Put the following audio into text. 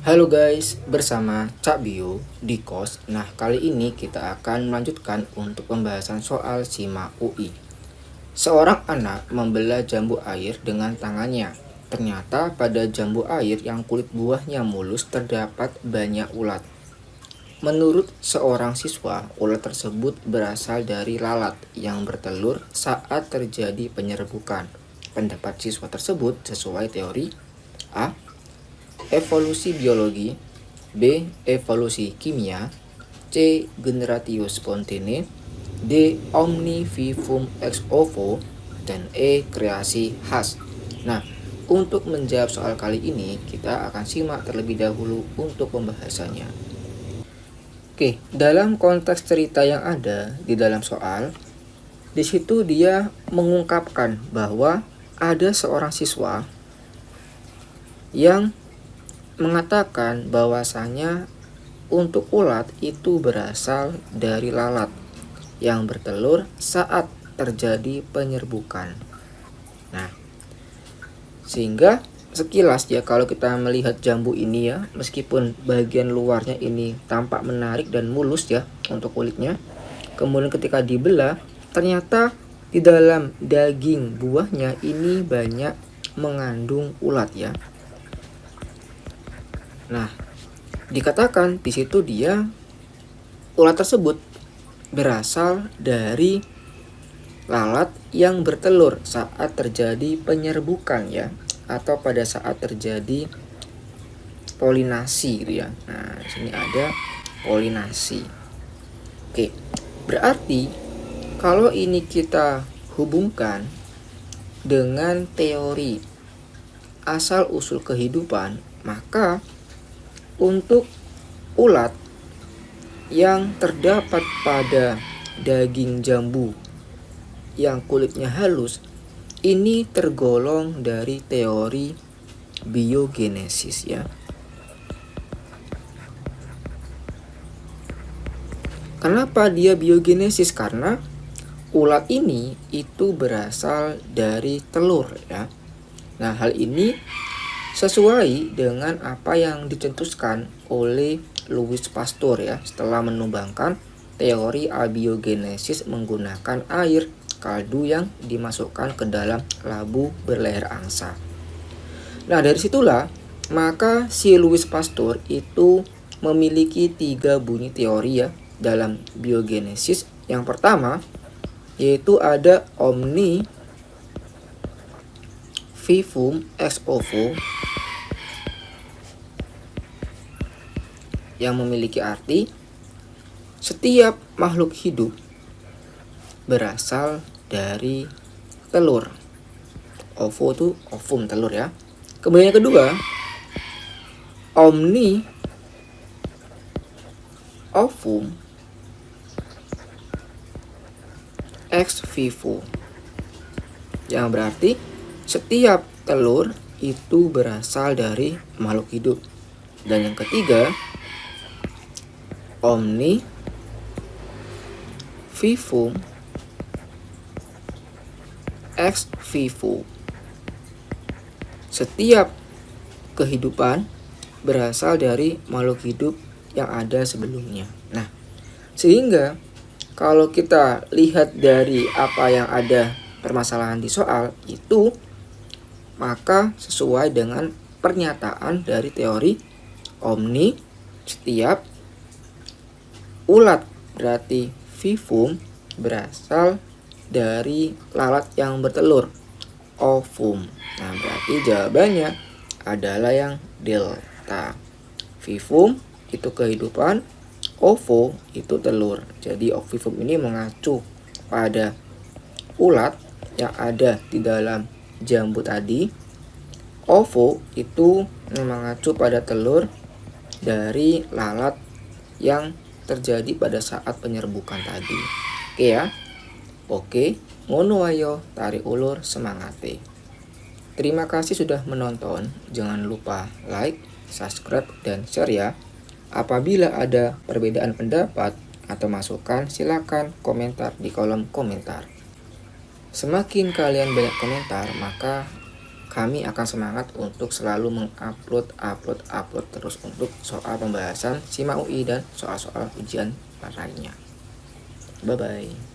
Halo guys, bersama Cak Bio di KOS. Nah, kali ini kita akan melanjutkan untuk pembahasan soal SIMA UI. Seorang anak membelah jambu air dengan tangannya. Ternyata pada jambu air yang kulit buahnya mulus terdapat banyak ulat. Menurut seorang siswa, ulat tersebut berasal dari lalat yang bertelur saat terjadi penyerbukan. Pendapat siswa tersebut sesuai teori A. Evolusi biologi, B. Evolusi kimia, C. Generatio spontane, D. Omnivivum ex ovo, dan E. Kreasi khas. Nah, untuk menjawab soal kali ini, kita akan simak terlebih dahulu untuk pembahasannya. Oke, dalam konteks cerita yang ada di dalam soal, di situ dia mengungkapkan bahwa ada seorang siswa yang mengatakan bahwasanya untuk ulat itu berasal dari lalat yang bertelur saat terjadi penyerbukan. Nah, sehingga sekilas ya kalau kita melihat jambu ini ya, meskipun bagian luarnya ini tampak menarik dan mulus ya untuk kulitnya, kemudian ketika dibelah ternyata di dalam daging buahnya ini banyak mengandung ulat ya. Nah, dikatakan di situ ulat tersebut berasal dari lalat yang bertelur saat terjadi penyerbukan ya, atau pada saat terjadi polinasi gitu ya. Nah, di sini ada polinasi. Oke, berarti kalau ini kita hubungkan dengan teori asal usul kehidupan, maka untuk ulat yang terdapat pada daging jambu yang kulitnya halus ini tergolong dari teori biogenesis ya. Kenapa dia biogenesis? Karena ulat ini itu berasal dari telur ya. Nah, hal ini sesuai dengan apa yang dicetuskan oleh Louis Pasteur ya setelah menumbangkan teori abiogenesis menggunakan air kaldu yang dimasukkan ke dalam labu berleher angsa. Nah, dari situlah maka si Louis Pasteur itu memiliki 3 bunyi teori ya dalam biogenesis. Yang pertama yaitu ada omnivivum ex ovo yang memiliki arti setiap makhluk hidup berasal dari telur. Ovo itu ovum, telur ya. Kemudian yang kedua, omni ovum ex vivo yang berarti setiap telur itu berasal dari makhluk hidup. Dan yang ketiga, omnivivum ex vivo. Setiap kehidupan berasal dari makhluk hidup yang ada sebelumnya. Nah, sehingga kalau kita lihat dari apa yang ada permasalahan di soal itu, maka sesuai dengan pernyataan dari teori omni, setiap ulat berarti vivum berasal dari lalat yang bertelur, ovum. Nah, berarti jawabannya adalah yang delta. Vivum itu kehidupan, ovo itu telur. Jadi ovivum ini mengacu pada ulat yang ada di dalam jambu tadi. Ovo itu mengacu pada telur dari lalat yang terjadi pada saat penyerbukan tadi. Oke ya. Oke, ngono ayo tarik ulur semangate. Terima kasih sudah menonton. Jangan lupa like, subscribe, dan share ya. Apabila ada perbedaan pendapat atau masukan, silakan komentar di kolom komentar. Semakin kalian banyak komentar, maka kami akan semangat untuk selalu mengupload terus untuk soal pembahasan SIMA UI dan soal-soal ujian lainnya. Bye bye.